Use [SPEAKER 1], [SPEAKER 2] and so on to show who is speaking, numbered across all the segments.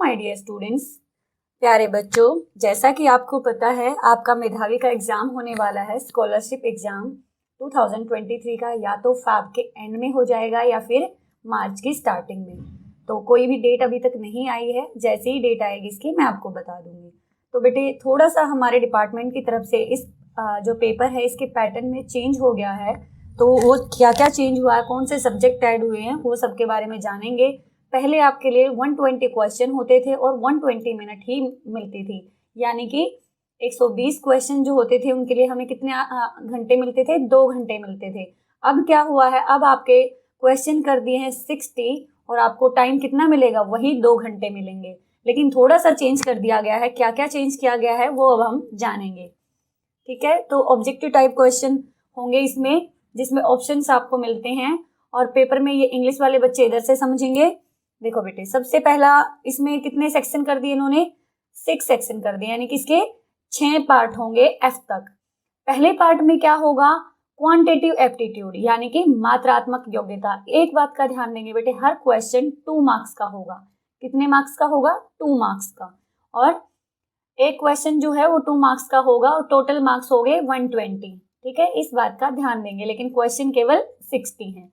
[SPEAKER 1] My dear students, प्यारे बच्चों, जैसा कि आपको पता है आपका मेधावी का एग्जाम होने वाला है। स्कॉलरशिप एग्जाम 2023 का या तो फैब के एंड में हो जाएगा या फिर मार्च की स्टार्टिंग में। तो कोई भी डेट अभी तक नहीं आई है, जैसे ही डेट आएगी इसकी मैं आपको बता दूंगी। तो बेटे थोड़ा सा हमारे डिपार्टमेंट की तरफ से इस जो पेपर है इसके पैटर्न में चेंज हो गया है। तो वो क्या क्या चेंज हुआ है, कौन से सब्जेक्ट ऐड हुए हैं, वो सब के बारे में जानेंगे। पहले आपके लिए 120 क्वेश्चन होते थे और 120 मिनट ही मिलती थी, यानी कि 120 क्वेश्चन जो होते थे उनके लिए हमें कितने घंटे मिलते थे? 2 घंटे मिलते थे। अब क्या हुआ है, अब आपके क्वेश्चन कर दिए हैं 60 और आपको टाइम कितना मिलेगा? वही 2 घंटे मिलेंगे, लेकिन थोड़ा सा चेंज कर दिया गया है। क्या क्या चेंज किया गया है वो अब हम जानेंगे, ठीक है। तो ऑब्जेक्टिव टाइप क्वेश्चन होंगे इसमें, जिसमें ऑप्शंस आपको मिलते हैं और पेपर में ये इंग्लिश वाले बच्चे इधर से समझेंगे। देखो बेटे, सबसे पहला इसमें कितने सेक्शन कर दिए इन्होंने? 6 सेक्शन कर दिए, यानी कि इसके 6 पार्ट होंगे एफ तक। पहले पार्ट में क्या होगा? क्वांटिटेटिव एप्टीट्यूड, यानी कि मात्रात्मक योग्यता। एक बात का ध्यान देंगे बेटे, हर क्वेश्चन 2 मार्क्स का होगा। कितने मार्क्स का होगा? 2 मार्क्स का। और एक क्वेश्चन जो है वो 2 मार्क्स का होगा और टोटल मार्क्स हो गए 120, ठीक है। इस बात का ध्यान देंगे, लेकिन क्वेश्चन केवल 60 हैं।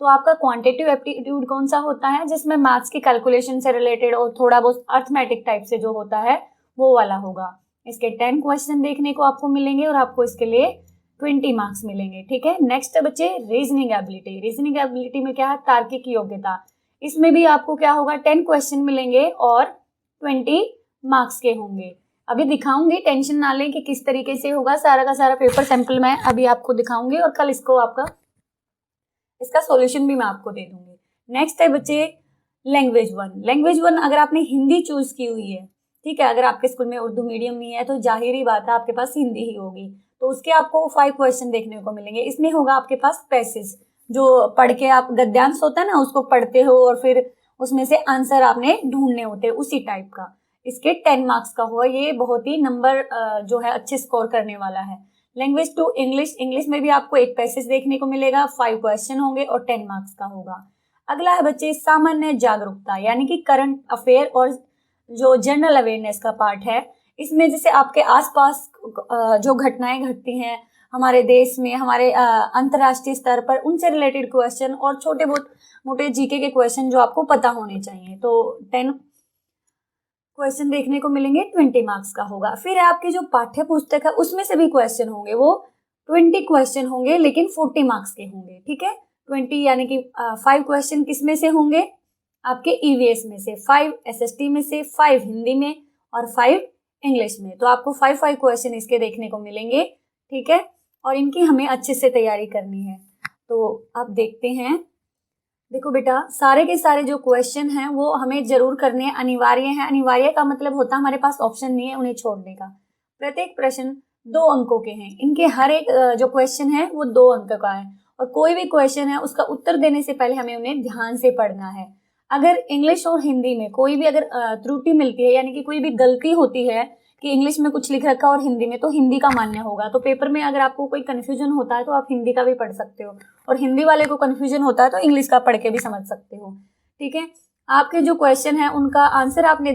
[SPEAKER 1] तो आपका क्वांटिटेटिव एप्टीट्यूड कौन सा होता है? जिसमें मैथ्स की कैलकुलेशन से रिलेटेड और थोड़ा बहुत अर्थमेटिक टाइप से जो होता है वो वाला होगा। इसके 10 क्वेश्चन देखने को आपको मिलेंगे और आपको इसके लिए 20 मार्क्स मिलेंगे, ठीक है। नेक्स्ट बच्चे रीजनिंग एबिलिटी। रीजनिंग एबिलिटी में क्या है? तार्किक योग्यता। इसमें भी आपको क्या होगा? 10 क्वेश्चन मिलेंगे और 20 मार्क्स के होंगे। अभी दिखाऊंगी, टेंशन ना लें कि किस तरीके से होगा। सारा का सारा पेपर सैंपल मैं अभी आपको दिखाऊंगी और कल इसको आपका इसका सॉल्यूशन भी मैं आपको दे दूंगी। नेक्स्ट है बच्चे लैंग्वेज 1। लैंग्वेज 1 अगर आपने हिंदी चूज की हुई है, ठीक है, अगर आपके स्कूल में उर्दू मीडियम नहीं है तो जाहिर ही बात है आपके पास हिंदी ही होगी। तो उसके आपको 5 क्वेश्चन देखने को मिलेंगे। इसमें होगा आपके पास पैसेज, जो पढ़ के आप गद्यांश होता है ना उसको पढ़ते हो और फिर उसमें से आंसर आपने ढूंढने होते हैं, उसी टाइप का। इसके 10 मार्क्स का हुआ। ये बहुत ही नंबर जो है अच्छे स्कोर करने वाला है। Language 2 English. इंग्लिश में भी आपको एक पैसेज देखने को मिलेगा, 5 क्वेश्चन होंगे और 10 मार्क्स का होगा। अगला है बच्चे सामान्य जागरूकता, यानी कि करंट अफेयर और जो जनरल अवेयरनेस का पार्ट है। इसमें जैसे आपके आसपास जो घटनाएं घटती हैं हमारे देश में, हमारे अंतर्राष्ट्रीय स्तर पर, उनसे रिलेटेड क्वेश्चन और छोटे बहुत मोटे जीके के क्वेश्चन जो आपको पता होने चाहिए। तो 10 क्वेश्चन देखने को मिलेंगे, 20 मार्क्स का होगा। फिर आपकी जो पाठ्य पुस्तक है उसमें से भी क्वेश्चन होंगे, वो 20 क्वेश्चन होंगे लेकिन 40 मार्क्स के होंगे, ठीक है। 20 यानी कि 5 क्वेश्चन किस में से होंगे? आपके ईवीएस में से, 5 एसएसटी में से, 5 हिंदी में और 5 इंग्लिश में। तो आपको 5 क्वेश्चन इसके देखने को मिलेंगे, ठीक है। और इनकी हमें अच्छे से तैयारी करनी है। तो अब देखते हैं। देखो बेटा, सारे के सारे जो क्वेश्चन हैं वो हमें जरूर करने अनिवार्य हैं। अनिवार्य का मतलब होता है हमारे पास ऑप्शन नहीं है उन्हें छोड़ने का। प्रत्येक प्रश्न 2 अंकों के हैं। इनके हर एक जो क्वेश्चन है वो 2 अंक का है और कोई भी क्वेश्चन है उसका उत्तर देने से पहले हमें उन्हें ध्यान से पढ़ना है। अगर इंग्लिश और हिंदी में कोई भी अगर त्रुटि मिलती है, यानी कि कोई भी गलती होती है कि इंग्लिश में कुछ लिख रखा और हिंदी में, तो हिंदी का मान्य होगा। तो पेपर में अगर आपको कोई कंफ्यूजन होता है तो आप हिंदी का भी पढ़ सकते हो, और हिंदी वाले को कंफ्यूजन होता है तो इंग्लिश का पढ़ के भी समझ सकते हो, ठीक है। आपके जो क्वेश्चन है उनका आंसर आपने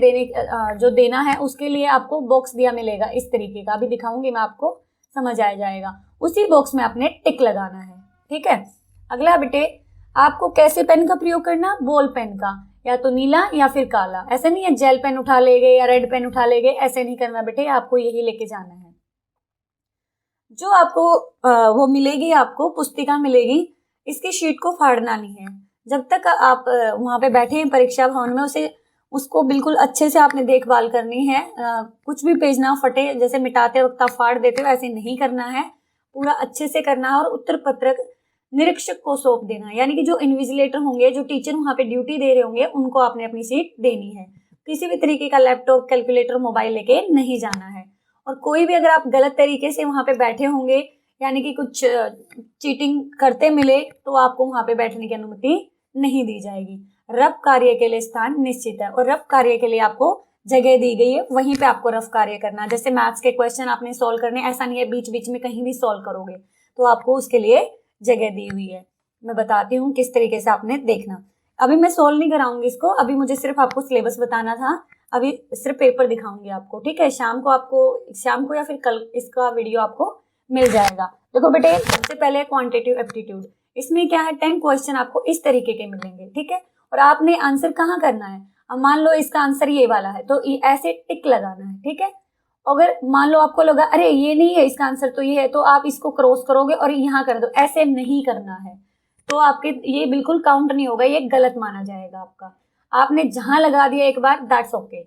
[SPEAKER 1] जो देना है उसके लिए आपको बॉक्स दिया मिलेगा इस तरीके का। अभी दिखाऊंगी मैं आपको, समझ आ जाएगा। उसी बॉक्स में आपने टिक लगाना है, ठीक है। अगला बेटे, आपको कैसे पेन का प्रयोग करना? बॉल पेन का, या तो नीला या फिर काला। ऐसा नहीं है जेल पेन उठा लेंगे या रेड पेन उठा लेंगे, ऐसे नहीं करना बेटे, आपको यही लेके जाना है। जो आपको वो मिलेगी, आपको पुस्तिका मिलेगी, इसकी शीट को फाड़ना नहीं है। जब तक आप वहां पे बैठे हैं परीक्षा भवन में, उसको बिल्कुल अच्छे से आपने देखभाल करनी है। कुछ भी पेज ना फटे, जैसे मिटाते वक्त आप फाड़ देते हो ऐसे नहीं करना है, पूरा अच्छे से करना है। और उत्तर पत्रक निरीक्षक को सौंप देना, यानी कि जो इन्विजिलेटर होंगे, जो टीचर वहां पे ड्यूटी दे रहे होंगे, उनको आपने अपनी सीट देनी है। किसी भी तरीके का लैपटॉप, कैलकुलेटर, मोबाइल लेके नहीं जाना है। और कोई भी अगर आप गलत तरीके से वहां पे बैठे होंगे, यानी कि कुछ चीटिंग करते मिले, तो आपको वहां पे बैठने की अनुमति नहीं दी जाएगी। रफ कार्य के लिए स्थान निश्चित है और रफ कार्य के लिए आपको जगह दी गई है, वहीं पे आपको रफ कार्य करना। जैसे मैथ्स के क्वेश्चन आपने सॉल्व करने, ऐसा नहीं है बीच बीच में कहीं भी सॉल्व करोगे, तो आपको उसके लिए जगह दी हुई है। मैं बताती हूँ किस तरीके से आपने देखना। अभी मैं सोल्व नहीं कराऊंगी इसको, अभी मुझे सिर्फ आपको सिलेबस बताना था, अभी सिर्फ पेपर दिखाऊंगी आपको, ठीक है। शाम को या फिर कल इसका वीडियो आपको मिल जाएगा। देखो बेटे, सबसे पहले क्वांटिटेटिव एप्टीट्यूड, इसमें क्या है 10 क्वेश्चन आपको इस तरीके के मिलेंगे, ठीक है। और आपने आंसर कहाँ करना है, अब मान लो इसका आंसर ये वाला है तो ऐसे टिक लगाना है, ठीक है। अगर मान लो आपको लगा अरे ये नहीं है इसका आंसर तो ये है, तो आप इसको क्रॉस करोगे और यहाँ कर दो, ऐसे नहीं करना है, तो आपके ये बिल्कुल काउंट नहीं होगा, ये गलत माना जाएगा आपका। आपने जहां लगा दिया एक बार, दैट्स ओके,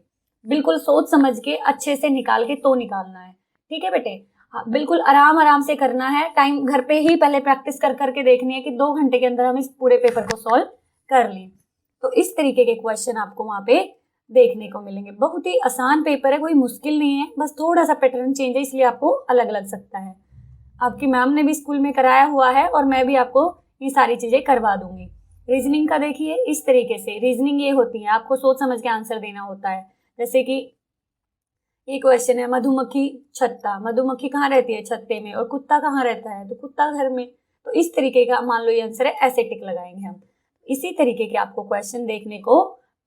[SPEAKER 1] बिल्कुल सोच समझ के अच्छे से निकाल के तो निकालना है, ठीक है बेटे। हाँ, बिल्कुल आराम आराम से करना है, टाइम घर पे ही पहले प्रैक्टिस कर करके देखनी है कि 2 घंटे के अंदर हम इस पूरे पेपर को सॉल्व कर लें। तो इस तरीके के क्वेश्चन आपको वहां पे देखने को मिलेंगे। बहुत ही आसान पेपर है, कोई मुश्किल नहीं है, बस थोड़ा सा पैटर्न चेंज है इसलिए आपको अलग लग सकता है। आपकी मैम ने भी स्कूल में कराया हुआ है और मैं भी आपको ये सारी चीजें करवा दूंगी। रीजनिंग का देखिए इस तरीके से, रीजनिंग ये होती है, आपको सोच समझ के आंसर देना होता है। जैसे कि ये क्वेश्चन है, मधुमक्खी छत्ता, मधुमक्खी कहाँ रहती है, छत्ते में, और कुत्ता कहाँ रहता है, तो कुत्ता घर में। तो इस तरीके का मान लो ये आंसर है, ऐसे टिक लगाएंगे हम। इसी तरीके के आपको क्वेश्चन देखने को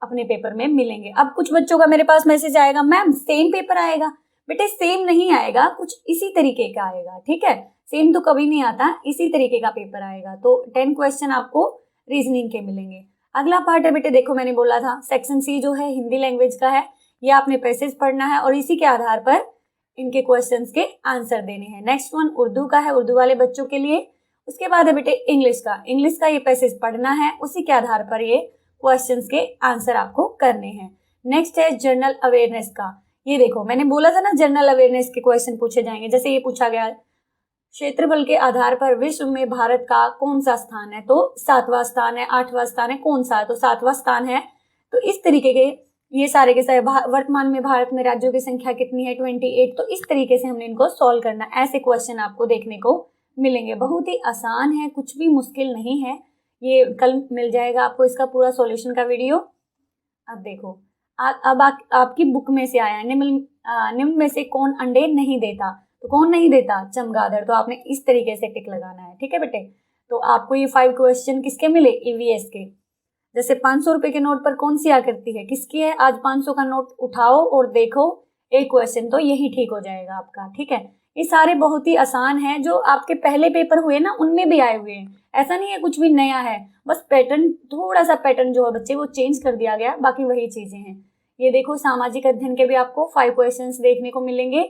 [SPEAKER 1] अपने पेपर में मिलेंगे। अब कुछ बच्चों का मेरे पास मैसेज आएगा, मैम सेम पेपर आएगा, बेटे सेम नहीं आएगा, कुछ इसी तरीके का आएगा, ठीक है। सेम तो कभी नहीं आता, इसी तरीके का पेपर आएगा। तो 10 क्वेश्चन आपको रीजनिंग के मिलेंगे। अगला पार्ट है बेटे, देखो मैंने बोला था सेक्शन सी जो है हिंदी लैंग्वेज का है, ये आपने पैसेज पढ़ना है और इसी के आधार पर इनके क्वेश्चंस के आंसर देने हैं। नेक्स्ट वन उर्दू का है, उर्दू वाले बच्चों के लिए। उसके बाद है बेटे इंग्लिश का ये पैसेज पढ़ना है, उसी के आधार पर ये क्वेश्चंस के आंसर आपको करने हैं। नेक्स्ट है जनरल अवेयरनेस का, ये देखो मैंने बोला था ना जनरल अवेयरनेस के क्वेश्चन पूछे जाएंगे। जैसे ये पूछा गया क्षेत्रफल के आधार पर विश्व में भारत का कौन सा स्थान है, तो 7वां स्थान है, 8वां स्थान है, कौन सा है, तो 7वां स्थान है। तो इस तरीके के ये सारे के सारे वर्तमान में भारत में राज्यों की संख्या कितनी है, 28। तो इस तरीके से हमने इनको सॉल्व करना है। ऐसे क्वेश्चन आपको देखने को मिलेंगे, बहुत ही आसान है, कुछ भी मुश्किल नहीं है। ये कल मिल जाएगा आपको इसका पूरा सॉल्यूशन का वीडियो। अब देखो अब आपकी बुक में से आया, निम्न में से कौन अंडे नहीं देता, तो कौन नहीं देता, चमगादड़। तो आपने इस तरीके से टिक लगाना है, ठीक है बेटे। तो आपको ये 5 क्वेश्चन किसके मिले, ईवीएस के। जैसे 500 रुपए के नोट पर कौन सी आकृति है, किसकी है, आज 500 का नोट उठाओ और देखो एक क्वेश्चन, तो यही ठीक हो जाएगा आपका, ठीक है। ये सारे बहुत ही आसान हैं, जो आपके पहले पेपर हुए ना उनमें भी आए हुए हैं, ऐसा नहीं है कुछ भी नया है, बस पैटर्न थोड़ा सा पैटर्न जो है बच्चे वो चेंज कर दिया गया, बाकी वही चीजें हैं। ये देखो सामाजिक अध्ययन के भी आपको 5 क्वेश्चंस देखने को मिलेंगे,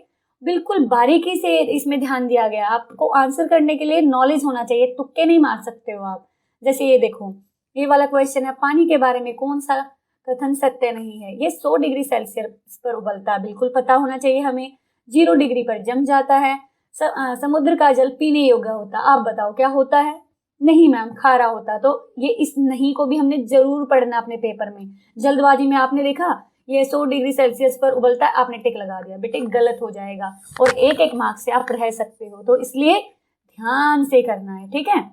[SPEAKER 1] बिल्कुल बारीकी से इसमें ध्यान दिया गया। आपको आंसर करने के लिए नॉलेज होना चाहिए, तुक्के नहीं मार सकते हो आप। जैसे ये देखो ये वाला क्वेश्चन है, पानी के बारे में कौन सा कथन सत्य नहीं है, ये 100 डिग्री सेल्सियस पर उबलता है, बिल्कुल पता होना चाहिए हमें। 0 डिग्री पर जम जाता है, समुद्र का जल पीने योग्य होता, आप बताओ क्या होता है, नहीं मैम खारा होता। तो ये इस नहीं को भी हमने जरूर पढ़ना अपने पेपर में। जल्दबाजी में आपने देखा ये 100 डिग्री सेल्सियस पर उबलता है, आपने टिक लगा दिया, बेटे गलत हो जाएगा और एक मार्क्स से आप रह सकते हो, तो इसलिए ध्यान से करना है, ठीक है।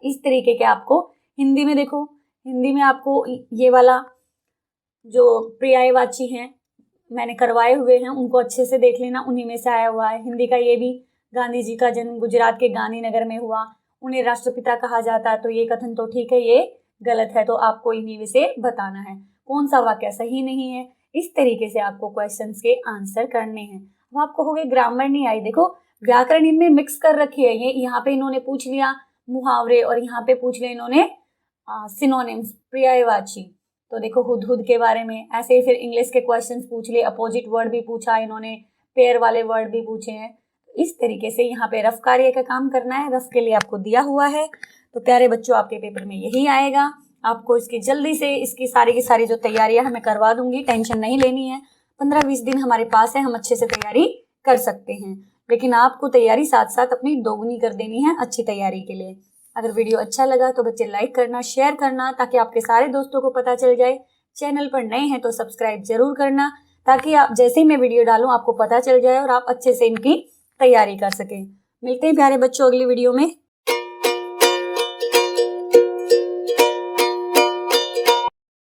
[SPEAKER 1] इस तरीके के आपको हिंदी में देखो, हिंदी में आपको ये वाला जो पर्यायवाची हैं मैंने करवाए हुए हैं उनको अच्छे से देख लेना, उन्हीं में से आया हुआ है। हिंदी का ये भी, गांधी जी का जन्म गुजरात के गांधीनगर में हुआ, उन्हें राष्ट्रपिता कहा जाता है, तो ये कथन तो ठीक है, ये गलत है, तो आपको इन्हीं में से बताना है कौन सा वाक्य सही नहीं है। इस तरीके से आपको क्वेश्चंस के आंसर करने हैं। अब आपको हो गए ग्रामर नहीं आई, देखो व्याकरण इनमें मिक्स कर रखी है, ये यहाँ पे इन्होंने पूछ लिया मुहावरे और यहाँ पे पूछ लिया इन्होंने सिनोनिम्स पर्यायवाची। तो देखो हुदहुद के बारे में, ऐसे ही फिर इंग्लिश के क्वेश्चंस पूछ लिए, अपोजिट वर्ड भी पूछा इन्होंने, पेयर वाले वर्ड भी पूछे हैं। इस तरीके से यहाँ पे रफ कार्य का काम करना है, रफ के लिए आपको दिया हुआ है। तो प्यारे बच्चों आपके पेपर में यही आएगा, आपको इसकी जल्दी से इसकी सारी की सारी जो तैयारियां हमें करवा दूंगी, टेंशन नहीं लेनी है। 15-20 दिन हमारे पास है, हम अच्छे से तैयारी कर सकते हैं, लेकिन आपको तैयारी साथ साथ अपनी दोगुनी कर देनी है अच्छी तैयारी के लिए। अगर वीडियो अच्छा लगा तो बच्चे लाइक करना, शेयर करना, ताकि आपके सारे दोस्तों को पता चल जाए। चैनल पर नए हैं तो सब्सक्राइब जरूर करना, ताकि आप जैसे ही मैं वीडियो डालूं आपको पता चल जाए और आप अच्छे से इनकी तैयारी कर सकें। मिलते हैं प्यारे बच्चों अगली वीडियो में।